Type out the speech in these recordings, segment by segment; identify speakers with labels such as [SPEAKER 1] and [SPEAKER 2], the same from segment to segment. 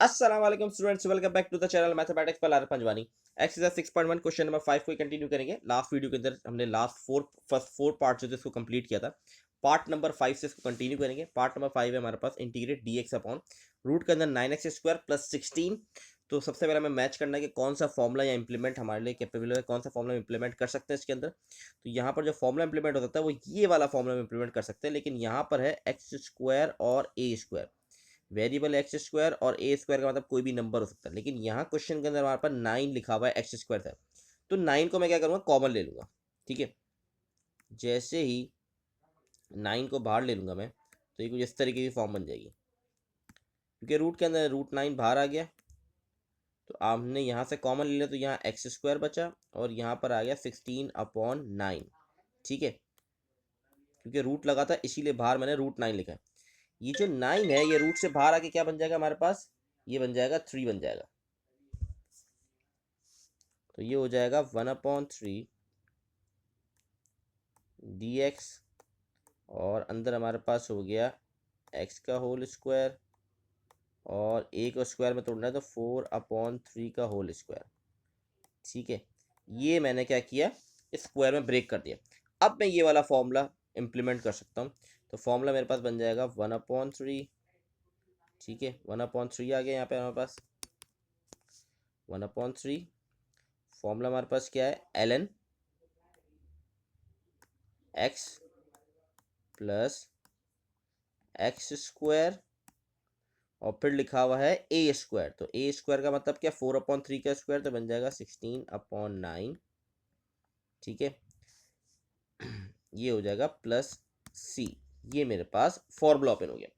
[SPEAKER 1] अस्सलाम वालेकुम students, welcome back to the channel mathematics पर R Panjwani. Exercise 6.1 question number 5 को कंटिन्यू करेंगे। लास्ट वीडियो के अंदर हमने फर्स्ट फोर पार्ट जो थे इसको कंप्लीट किया था। पार्ट नंबर 5 से इसको कंटिन्यू करेंगे। पार्ट नंबर 5 है हमारे पास इंटीग्रेट dx अपॉन रूट के अंदर 9x² प्लस 16। तो सबसे पहले हमें मैच करना है कि कौन सा फॉर्मूला या इंप्लीमेंट हमारे लिए कैपेबल है, कौन सा फॉर्मूला इंप्लीमेंट कर सकते हैं इसके अंदर। तो यहाँ पर जो फॉर्मूला इंप्लीमेंट हो सकता है वो ये वाला फॉर्मूला इंप्लीमेंट कर सकते हैं, लेकिन यहाँ पर है x² और a²। वेरिएबल एक्स स्क्वायर और ए स्क्वायर का मतलब कोई भी नंबर हो सकता है, लेकिन यहाँ क्वेश्चन के अंदर हमारे पास 9 लिखा हुआ है एक्स स्क्वायर था। तो 9 को मैं क्या करूँगा, कॉमन ले लूँगा। ठीक है, जैसे ही 9 को बाहर ले लूँगा मैं, तो ये कुछ इस तरीके की फॉर्म बन जाएगी, क्योंकि रूट के अंदर रूट 9 बाहर आ गया। तो आपने यहाँ से कॉमन ले लिया, तो यहाँ एक्स स्क्वायर बचा और यहाँ पर आ गया 16/9। ठीक है, क्योंकि रूट लगा था इसीलिए बाहर मैंने रूट 9 लिखा है। ये जो 9 है ये रूट से बाहर आके क्या बन जाएगा हमारे पास, ये बन जाएगा 3 बन जाएगा। तो ये हो जाएगा 1/3 dx, और अंदर हमारे पास हो गया x का होल स्क्वायर, और a को स्क्वायर में तोड़ना है तो 4/3 का होल स्क्वायर। ठीक है, ये मैंने क्या किया, स्क्वायर में ब्रेक कर दिया। अब मैं ये वाला फॉर्मूला इम्प्लीमेंट कर सकता हूँ। तो फॉर्मूला मेरे पास बन जाएगा 1/3। ठीक है, 1/3 आ गया यहाँ पे हमारे पास 1/3। फॉर्मूला हमारे पास क्या है, ln x plus x square, और फिर लिखा हुआ है ए स्क्वायर। तो ए स्क्वायर का मतलब क्या, 4/3 का स्क्वायर, तो बन जाएगा 16/9। ठीक है, ये हो जाएगा प्लस सी। ये मेरे पास फॉर्मूला ओपन हो गया।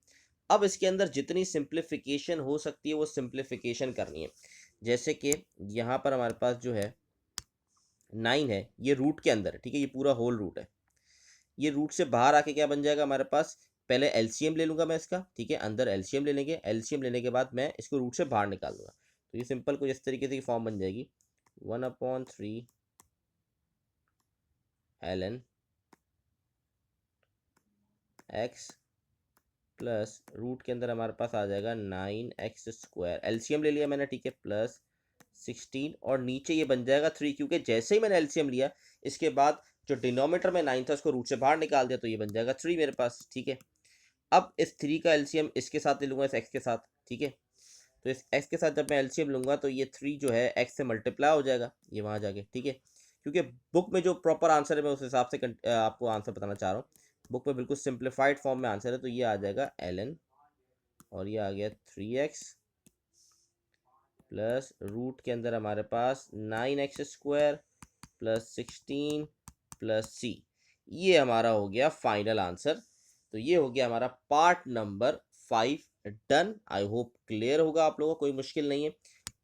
[SPEAKER 1] अब इसके अंदर जितनी सिंप्लीफिकेशन हो सकती है वो सिंप्लीफिकेशन करनी है। जैसे कि यहाँ पर हमारे पास जो है 9 है, ये रूट के अंदर है। ठीक है, ये पूरा होल रूट है। ये रूट से बाहर आके क्या बन जाएगा हमारे पास, पहले एलसीएम ले लूंगा मैं इसका। ठीक है, अंदर एलसीएम ले लेंगे, एलसीएम लेने के बाद मैं इसको रूट से बाहर निकाल दूंगा। तो ये सिंपल कुछ इस तरीके से फॉर्म बन जाएगी, 1/3 ln x प्लस रूट के अंदर हमारे पास आ जाएगा 9x², एलसीएम ले लिया मैंने। ठीक है, प्लस 16, और नीचे ये बन जाएगा 3, क्योंकि जैसे ही मैंने एलसीएम लिया इसके बाद जो डिनोमीटर में 9 था उसको रूट से बाहर निकाल दिया, तो ये बन जाएगा 3 मेरे पास। ठीक है, अब इस 3 का एलसीएम इसके साथ ले लूंगा, इस x के साथ। ठीक है, तो इस x के साथ जब मैं एलसीएम लूंगा तो ये 3 जो है x से मल्टीप्लाई हो जाएगा ये वहाँ जाके। ठीक है, क्योंकि बुक में जो प्रॉपर आंसर है मैं उस हिसाब से आपको आंसर बताना चाह रहा हूँ। बुक में बिल्कुल सिंप्लीफाइड फॉर्म में आंसर है, तो ये आ जाएगा ln, और ये आ गया 3x प्लस रूट के अंदर हमारे पास 9x² प्लस 16 प्लस सी। ये हमारा हो गया फाइनल आंसर। तो ये हो गया हमारा part number 5 done. I hope clear होगा आप लोगों को, कोई मुश्किल नहीं है।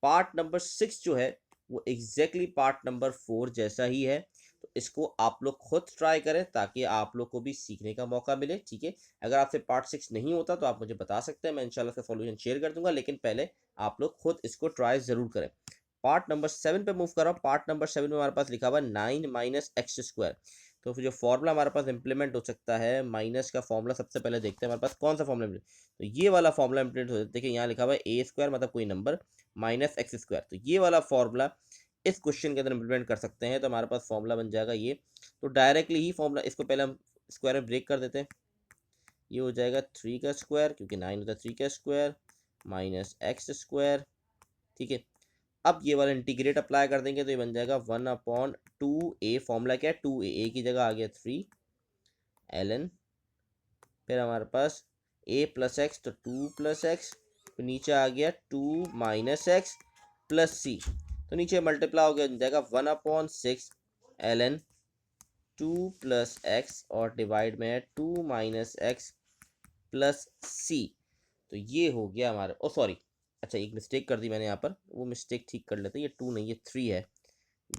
[SPEAKER 1] पार्ट नंबर 6 जो है वो एग्जैक्टली पार्ट नंबर 4 जैसा ही है। तो इसको आप लोग खुद ट्राई करें ताकि आप लोग को भी सीखने का मौका मिले। ठीक है, अगर आपसे पार्ट 6 नहीं होता तो आप मुझे बता सकते हैं, मैं इंशाल्लाह इसका सॉल्यूशन शेयर कर दूंगा, लेकिन पहले आप लोग खुद इसको ट्राई जरूर करें। पार्ट नंबर 7 पे मूव कर रहा हूँ। पार्ट नंबर 7 में हमारे पास लिखा हुआ 9 - x²। तो फिर जो फॉर्मूला हमारे पास इंप्लीमेंट हो सकता है, माइनस का फॉर्मूला सबसे पहले देखते हैं हमारे पास कौन सा फॉर्मूला। तो ये वाला फॉर्मूला इंप्लीमेंट हो, देखिए यहाँ लिखा हुआ है a² मतलब कोई नंबर माइनस x²। तो ये वाला फॉर्मूला इस क्वेश्चन के अंदर इंप्लीमेंट कर सकते हैं। तो हमारे पास फॉर्मूला बन जाएगा ये। तो डायरेक्टली ही फॉर्मूला, इसको पहले हम स्क्वायर में ब्रेक कर देते हैं। ये हो जाएगा 3 का स्क्वायर, क्योंकि 9 होता है 3 का स्क्वायर माइनस x²। ठीक है, अब ये वाला इंटीग्रेट अप्लाई कर देंगे तो ये बन जाएगा 1/2a। फॉर्मूला क्या है, 2a की जगह आ गया 3 ln, फिर हमारे पास a प्लस एक्स, तो 2 प्लस एक्स, फिर नीचे आ गया 2 माइनस एक्स प्लस सी। तो नीचे मल्टीप्लाई हो गया, बन जाएगा 1/6 ln 2 प्लस एक्स, और डिवाइड में है 2 माइनस एक्स प्लस सी। तो ये हो गया हमारा, ओ सॉरी, अच्छा एक मिस्टेक कर दी मैंने यहाँ पर, वो मिस्टेक ठीक कर लेते हैं। ये 2 नहीं, ये 3 है,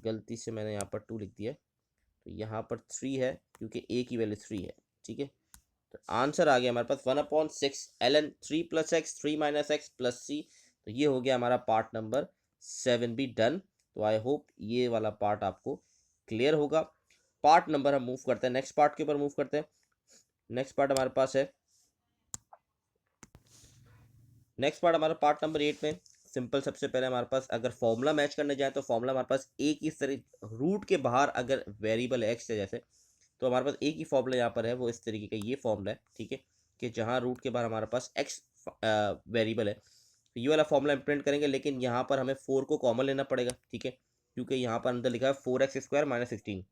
[SPEAKER 1] गलती से मैंने यहाँ पर 2 लिख दिया। तो यहाँ पर 3 है क्योंकि a की वैल्यू 3 है। ठीक है, तो आंसर आ गया हमारे पास 1/6 ln 3 plus x 3 minus x plus c. तो ये हो गया हमारा पार्ट नंबर 7 भी डन। तो आई होप ये वाला पार्ट आपको क्लियर होगा। पार्ट नंबर हम मूव करते हैं, नेक्स्ट पार्ट के ऊपर मूव करते हैं। नेक्स्ट पार्ट हमारे पास है नेक्स्ट पार्ट हमारा पार्ट नंबर 8 में सिंपल। सबसे पहले हमारे पास अगर फॉर्मूला मैच करने जाए तो फॉर्मूला हमारे पास एक ही तरह रूट के बाहर अगर वेरिएबल एक्स है जैसे, तो हमारे पास एक ही फॉर्मूला यहाँ पर है, वो इस तरीके का ये फॉर्मूला है, ठीक है, कि जहाँ रूट के बाहर हमारे पास एक्स वेरिएबल है, तो ये वाला फॉर्मूला इम्प्लीमेंट करेंगे। लेकिन यहाँ पर हमें 4 को कॉमन लेना पड़ेगा, ठीक है, क्योंकि यहाँ पर अंदर लिखा है 4x² माइनस 16,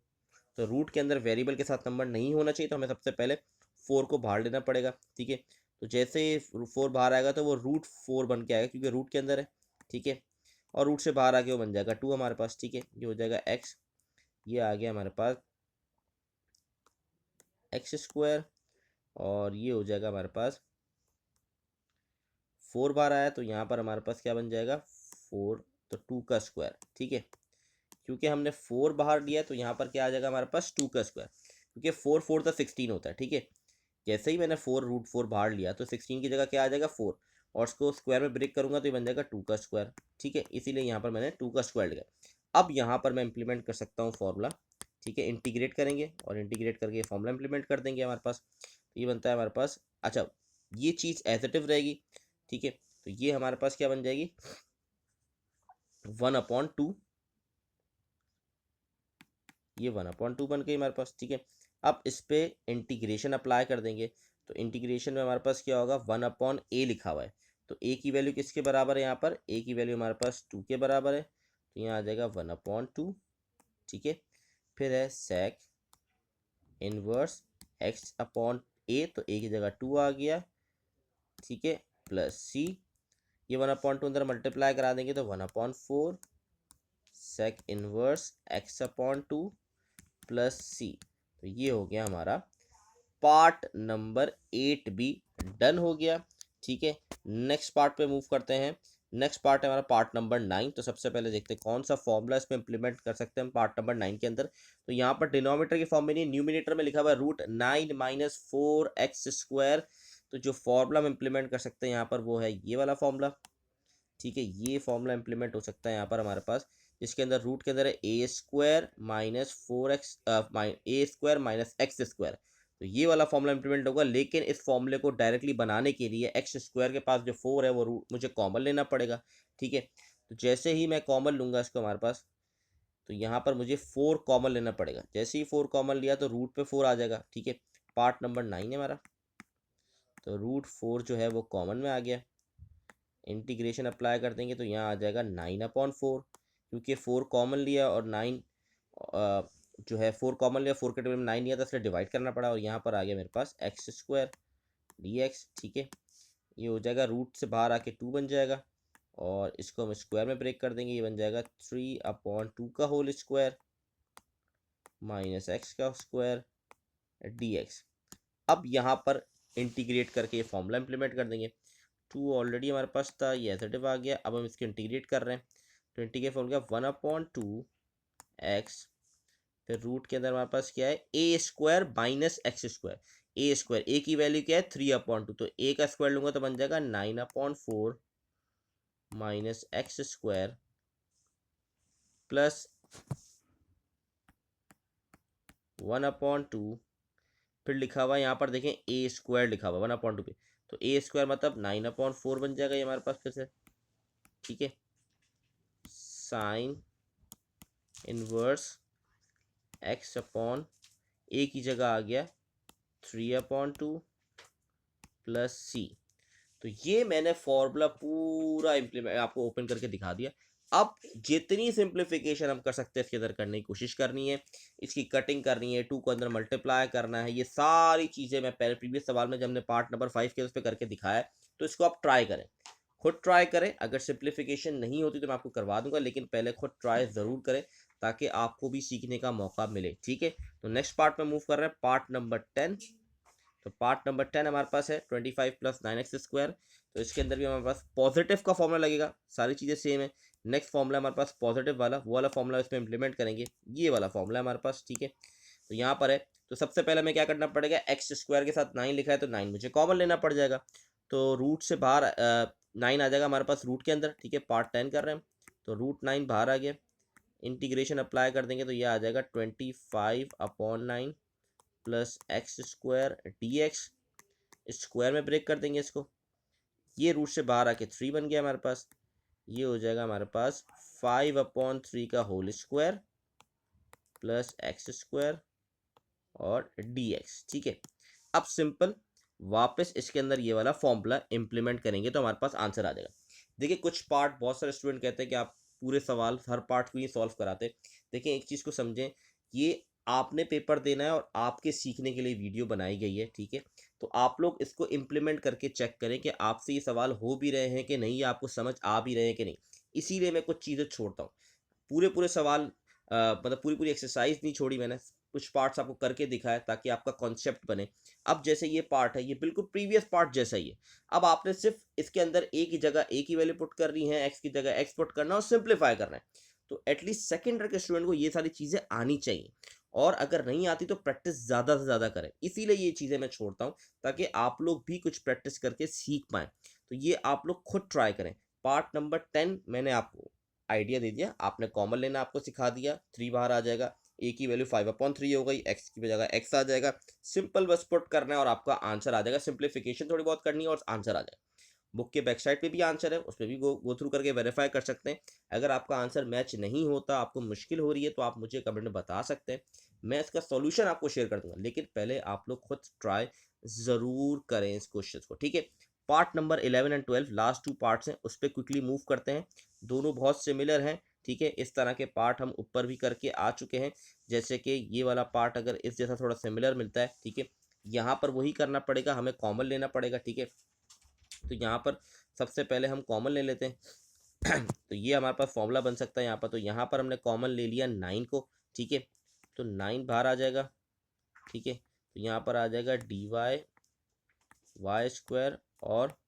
[SPEAKER 1] तो रूट के अंदर वेरिएबल के साथ नंबर नहीं होना चाहिए, तो हमें सबसे पहले 4 को बाहर लेना पड़ेगा, ठीक है। तो जैसे ही 4 बाहर आएगा तो वो रूट 4 बन के आएगा, क्योंकि रूट के अंदर है, ठीक है, और रूट से बाहर आके वो बन जाएगा 2 हमारे पास, ठीक है, ये हो जाएगा x, ये आ गया हमारे पास x², और ये हो जाएगा हमारे पास 4 बार आया, तो यहाँ पर हमारे पास क्या बन जाएगा 4, तो 2 का स्क्वायर, ठीक है, क्योंकि हमने 4 बाहर लिया तो यहाँ पर क्या आ जाएगा हमारे पास 2 का स्क्वायर, क्योंकि 4 4 तो 16 होता है, ठीक है। जैसे ही मैंने 4√4 बाहर लिया तो 16 की जगह क्या आ जाएगा 4, और उसको स्क्वायर में ब्रेक करूंगा तो ये बन जाएगा 2 का स्क्वायर, ठीक है, इसीलिए यहाँ पर मैंने 2 का स्क्वायर लिया। अब यहाँ पर मैं इंप्लीमेंट कर सकता हूँ फॉर्मूला, ठीक है, इंटीग्रेट करेंगे और इंटीग्रेट करके फॉर्मूला इंप्लीमेंट कर देंगे हमारे पास, तो ये बनता है हमारे पास, अच्छा, ये चीज़ एज इट इज रहेगी, ठीक है, तो ये हमारे पास क्या बन जाएगी 1/2, ये 1/2 बन गई हमारे पास, ठीक है। अब इस पे इंटीग्रेशन अप्लाई कर देंगे, तो इंटीग्रेशन में हमारे पास क्या होगा 1/a लिखा हुआ है, तो a की वैल्यू किसके बराबर है, यहाँ पर a की वैल्यू हमारे पास 2 के बराबर है, तो यहाँ आ जाएगा 1/2, ठीक है। फिर है सेक इनवर्स x/a, तो a की जगह 2 आ गया, ठीक है, प्लस c, ये 1/2 अंदर मल्टीप्लाई करा देंगे तो 1/4 sec inverse x/2 plus c, तो ये हो गया हमारा पार्ट नंबर 8 भी डन हो गया, ठीक है। नेक्स्ट पार्ट पे मूव करते हैं। नेक्स्ट पार्ट है हमारा पार्ट नंबर 9। तो सबसे पहले देखते हैं कौन सा फॉर्मूला इसमें इंप्लीमेंट कर सकते हैं हम पार्ट नंबर 9 के अंदर। तो यहाँ पर डिनोमिनेटर की फॉर्म में नहीं, न्यूमिनेटर में लिखा हुआ है √9 माइनस 4x²। तो जो फॉर्मूला हम इंप्लीमेंट कर सकते हैं यहाँ पर वो है ये वाला फॉर्मूला, ठीक है, ये फॉर्मूला इंप्लीमेंट हो सकता है यहाँ पर हमारे पास, जिसके अंदर रूट के अंदर है a² minus 4x, a² minus x²। तो ये वाला फॉर्मूला इंप्लीमेंट होगा, लेकिन इस फॉर्मूले को डायरेक्टली बनाने के लिए x² के पास जो 4 है वो रूट मुझे कॉमन लेना पड़ेगा, ठीक है। तो जैसे ही मैं कॉमन लूँगा इसको हमारे पास, तो यहाँ पर मुझे 4 कॉमन लेना पड़ेगा। जैसे ही 4 कॉमन लिया तो रूट पे 4 आ जाएगा, ठीक है। पार्ट नंबर 9 है हमारा, तो √4 जो है वो कॉमन में आ गया, इंटीग्रेशन अप्लाई कर देंगे तो यहाँ आ जाएगा 9/4, क्योंकि 4 कॉमन लिया और 9 जो है 4 कॉमन लिया, 4 के टेबल में 9 लिया था, इसलिए डिवाइड करना पड़ा, और यहाँ पर आ गया मेरे पास x² dx, ठीक है। ये हो जाएगा रूट से बाहर आके 2 बन जाएगा, और इसको हम स्क्वायर में ब्रेक कर देंगे, ये बन जाएगा 3/2 का होल स्क्वायर माइनस x का स्क्वायर dx। अब यहाँ पर इंटीग्रेट करके ये फॉर्मूला इंप्लीमेंट कर देंगे। 2 ऑलरेडी हमारे पास था, ये एसेटिव आ गया, अब हम इसको इंटीग्रेट कर रहे हैं, तो इंटीग्रेट फॉर्म गया 1/2x, फिर रूट के अंदर हमारे पास क्या है a² माइनस x², a की वैल्यू क्या है 3/2, तो a का स्क्वायर लूंगा तो बन जाएगा 9/4 माइनस x² प्लस 1/2, फिर लिखा हुआ है यहाँ पर देखें a² लिखा हुआ है 1/2 पे, तो a² मतलब 9/4 बन जाएगा ये हमारे पास फिर से, ठीक है। साइन इनवर्स x/a की जगह आ गया 3/2 प्लस c। तो ये मैंने फॉर्मूला पूरा इम्प्लीमेंट आपको ओपन करके दिखा दिया। अब जितनी सिंप्लीफिकेशन हम कर सकते हैं इसके अंदर करने की कोशिश करनी है, इसकी कटिंग करनी है, 2 को अंदर मल्टीप्लाई करना है, ये सारी चीज़ें मैं पहले प्रीवियस सवाल में जब हमने पार्ट नंबर 5 के उस पर करके दिखाया है, तो इसको आप ट्राई करें, खुद ट्राई करें। अगर सिंप्लीफिकेशन नहीं होती तो मैं आपको करवा दूंगा, लेकिन पहले खुद ट्राई ज़रूर करें ताकि आपको भी सीखने का मौका मिले, ठीक है। तो नेक्स्ट पार्ट में मूव कर रहे हैं, पार्ट नंबर 10। तो पार्ट नंबर 10 हमारे पास है 25 प्लस 9x²। तो इसके अंदर भी हमारे पास पॉजिटिव का फॉर्मूला लगेगा, सारी चीज़ें सेम है। नेक्स्ट फॉर्मूला हमारे पास पॉजिटिव वाला, वो वाला फॉर्मूला इसमें इंप्लीमेंट करेंगे, ये वाला फॉर्मूला हमारे पास, ठीक है। तो यहाँ पर है, तो सबसे पहले हमें क्या करना पड़ेगा, x² के साथ 9 लिखा है तो 9 मुझे कॉमन लेना पड़ जाएगा, तो रूट से बाहर 9 आ जाएगा हमारे पास रूट के अंदर, ठीक है। पार्ट 10 कर रहे हैं, तो √9 बाहर आ गया, इंटीग्रेशन अप्लाई कर देंगे तो ये आ जाएगा 25/9 प्लस x² dx, स्क्वायर में ब्रेक कर देंगे इसको, ये रूट से बाहर आके 3 बन गया हमारे पास। ये हो जाएगा हमारे पास 5/3 का whole square plus x square और dx। ठीक है, अब सिंपल वापस इसके अंदर ये वाला फॉर्मूला इंप्लीमेंट करेंगे तो हमारे पास आंसर आ जाएगा। देखिए कुछ पार्ट, बहुत सारे स्टूडेंट कहते हैं कि आप पूरे सवाल हर पार्ट को ही सॉल्व कराते। देखिए एक चीज़ को समझें, ये आपने पेपर देना है और आपके सीखने के लिए वीडियो बनाई गई है। ठीक है, तो आप लोग इसको इम्प्लीमेंट करके चेक करें कि आपसे ये सवाल हो भी रहे हैं कि नहीं, या आपको समझ आ भी रहे हैं कि नहीं। इसीलिए मैं कुछ चीज़ें छोड़ता हूँ, पूरे पूरे सवाल मतलब पूरी पूरी एक्सरसाइज नहीं छोड़ी मैंने, कुछ पार्ट्स आपको करके दिखाया ताकि आपका कॉन्सेप्ट बने। अब जैसे ये पार्ट है, ये बिल्कुल प्रीवियस पार्ट जैसा ही है। अब आपने सिर्फ इसके अंदर एक ही जगह एक ही वैल्यू पुट करनी है, एक्स की जगह एक्स पुट करना और सिंप्लीफाई करना है। तो एटलीस्ट सेकेंड ईयर के स्टूडेंट को ये सारी चीज़ें आनी चाहिए, और अगर नहीं आती तो प्रैक्टिस ज़्यादा से ज़्यादा करें। इसीलिए ये चीज़ें मैं छोड़ता हूँ ताकि आप लोग भी कुछ प्रैक्टिस करके सीख पाएँ। तो ये आप लोग खुद ट्राई करें। पार्ट नंबर 10 मैंने आपको आइडिया दे दिया, आपने कॉमन लेना आपको सिखा दिया, 3 बाहर आ जाएगा, ए की वैल्यू 5/3 हो गई, एक्स की जगह एक्स आ जाएगा, सिंपल बस पुट करना है और आपका आंसर आ जाएगा। सिंप्लीफिकेशन थोड़ी बहुत करनी है और आंसर आ जाएगा। बुक के बैक साइड पे भी आंसर है, उस पर भी गो थ्रू करके वेरीफाई कर सकते हैं। अगर आपका आंसर मैच नहीं होता, आपको मुश्किल हो रही है, तो आप मुझे कमेंट में बता सकते हैं, मैं इसका सॉल्यूशन आपको शेयर कर दूंगा। लेकिन पहले आप लोग खुद ट्राई ज़रूर करें इस क्वेश्चन को। ठीक है, part number 11 and 12 last 2 parts हैं, उस पर क्विकली मूव करते हैं। दोनों बहुत सिमिलर हैं। ठीक है, इस तरह के पार्ट हम ऊपर भी करके आ चुके हैं। जैसे कि ये वाला पार्ट अगर इस जैसा थोड़ा सिमिलर मिलता है, ठीक है, यहाँ पर वही करना पड़ेगा, हमें कॉमन लेना पड़ेगा। ठीक है, तो यहाँ पर सबसे पहले हम कॉमन ले लेते हैं। तो ये हमारे पास फॉर्मूला बन सकता है यहाँ पर। तो यहाँ पर हमने कॉमन ले लिया 9 को। ठीक है, तो 9 बाहर आ जाएगा। ठीक है, तो यहाँ पर आ जाएगा dy y² और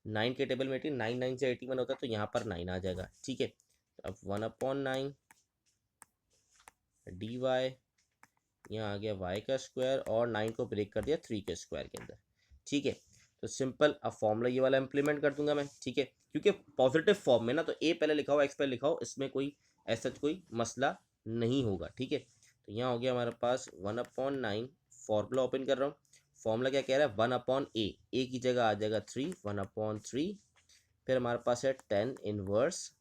[SPEAKER 1] 9 के टेबल में 9 9 से 81 होता है, तो यहाँ पर 9 आ जाएगा। ठीक है, अब 1/9 dy, यहाँ आ गया y का स्क्वायर और 9 को ब्रेक कर दिया 3 के स्क्वायर के अंदर। ठीक है, तो सिंपल अब फॉर्मूला ये वाला इंप्लीमेंट कर दूंगा मैं। ठीक है, क्योंकि पॉजिटिव फॉर्म में ना, तो ए पहले लिखा हो एक्स पहले लिखा हो, इसमें कोई ऐसा कोई मसला नहीं होगा। ठीक है, तो यहाँ हो गया हमारे पास 1/9, फॉर्मूला ओपन कर रहा हूँ। फॉर्मूला क्या कह रहा है, 1/a, ए की जगह आ जाएगा 3, 1/3। फिर हमारे पास है 10 इनवर्स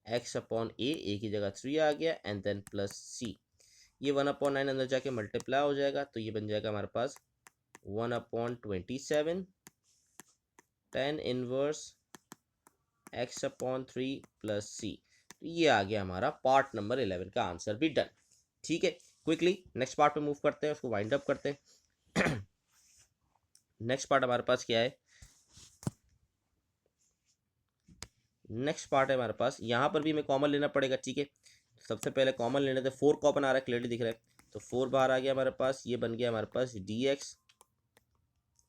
[SPEAKER 1] x/a, ए की जगह 3 आ गया, एंड देन प्लस c। ये 1/9 अंदर जाके मल्टीप्लाई हो जाएगा, तो ये बन जाएगा हमारे पास 1/27, 10 इनवर्स x/3 प्लस c। तो ये आ गया हमारा पार्ट नंबर 11 का आंसर भी डन। ठीक है, क्विकली नेक्स्ट पार्ट पे मूव करते हैं, उसको वाइंड अप करते हैं। नेक्स्ट पार्ट हमारे पास क्या है, नेक्स्ट पार्ट है हमारे पास, यहाँ पर भी हमें कॉमन लेना पड़ेगा। ठीक है, सबसे पहले कॉमन लेने थे, 4 कॉमन आ रहा है, क्लियरली दिख रहा है, तो 4 बाहर आ गया हमारे पास। ये बन गया हमारे पास dx,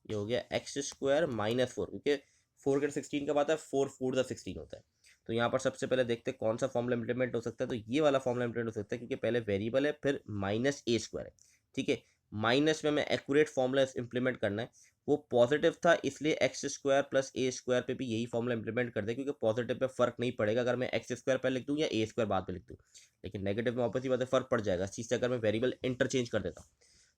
[SPEAKER 1] ये हो गया x² -4, क्योंकि 4 के 16 का बात है, 4 4 16 होता है। तो यहाँ पर सबसे पहले देखते हैं कौन सा फॉर्मूला इम्प्लीमेंट हो सकता है। तो ये वाला फॉर्मूला इम्प्लीमेंट हो सकता है, क्योंकि पहले वेरिएबल है, फिर -a² है। ठीक है, माइनस में हमें एक्यूरेट फॉर्मूला इम्प्लीमेंट करना है। वो पॉजिटिव था, इसलिए x² प्लस a² पे भी यही फॉर्मूला इंप्लीमेंट कर दे, क्योंकि पॉजिटिव पे फर्क नहीं पड़ेगा अगर मैं x² पहले लिख दूँ या a² बाद में लिख दूँ। लेकिन नेगेटिव में ऑब्वियसली बात है फर्क पड़ जाएगा, इस चीज़ से अगर मैं वेरिएबल इंटरचेंज कर देता हूँ।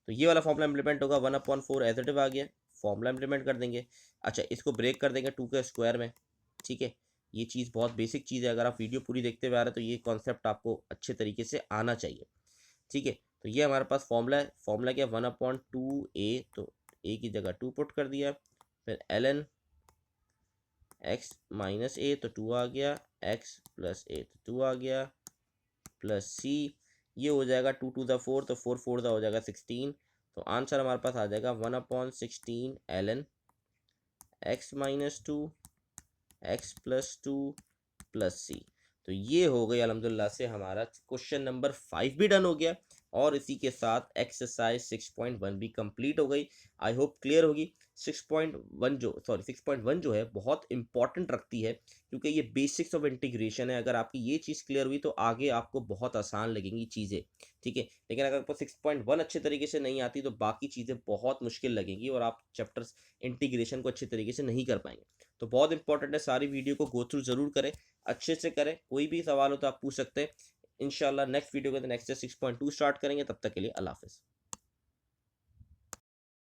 [SPEAKER 1] तो ये वाला फॉर्मूला इंप्लीमेंट होगा, 1/4 एज इट इज आ गया, फॉर्मूला इंप्लीमेंट कर देंगे। अच्छा, इसको ब्रेक कर देंगे 2 के स्क्वायर में। ठीक है, ये चीज़ बहुत बेसिक चीज़ है, अगर आप वीडियो पूरी देखते हुए आ रहे हैं तो ये कॉन्सेप्ट आपको अच्छे तरीके से आना चाहिए। ठीक है, तो ये हमारे पास फॉर्मूला है। फॉर्मूला क्या, 1/2a, तो a की जगह 2 पुट कर दिया, फिर ln x माइनस a, तो 2 आ गया, x प्लस a, तो 2 आ गया, प्लस c। ये हो जाएगा 2 to the 4, तो 4 4 हो जाएगा 16। तो आंसर हमारे पास आ जाएगा 1/16 ln x -2 x plus 2 plus c। तो ये हो गई अल्हम्दुलिल्लाह से हमारा क्वेश्चन नंबर 5 भी डन हो गया, और इसी के साथ एक्सरसाइज 6.1 भी कंप्लीट हो गई। आई होप क्लियर होगी। 6.1 जो है बहुत इंपॉर्टेंट रखती है, क्योंकि ये बेसिक्स ऑफ इंटीग्रेशन है। अगर आपकी ये चीज़ क्लियर हुई तो आगे आपको बहुत आसान लगेंगी चीज़ें। ठीक है, लेकिन अगर आपको 6.1 अच्छे तरीके से नहीं आती तो बाकी चीज़ें बहुत मुश्किल लगेंगी और आप चैप्टर्स इंटीग्रेशन को अच्छे तरीके से नहीं कर पाएंगे। तो बहुत इंपॉर्टेंट है, सारी वीडियो को गो थ्रू ज़रूर करें, अच्छे से करें। कोई भी सवाल हो तो आप पूछ सकते हैं। इंशाल्लाह नेक्स्ट वीडियो के अंदर नेक्स्ट 6.2 स्टार्ट करेंगे। तब तक के लिए अल्लाह हाफ़िज़।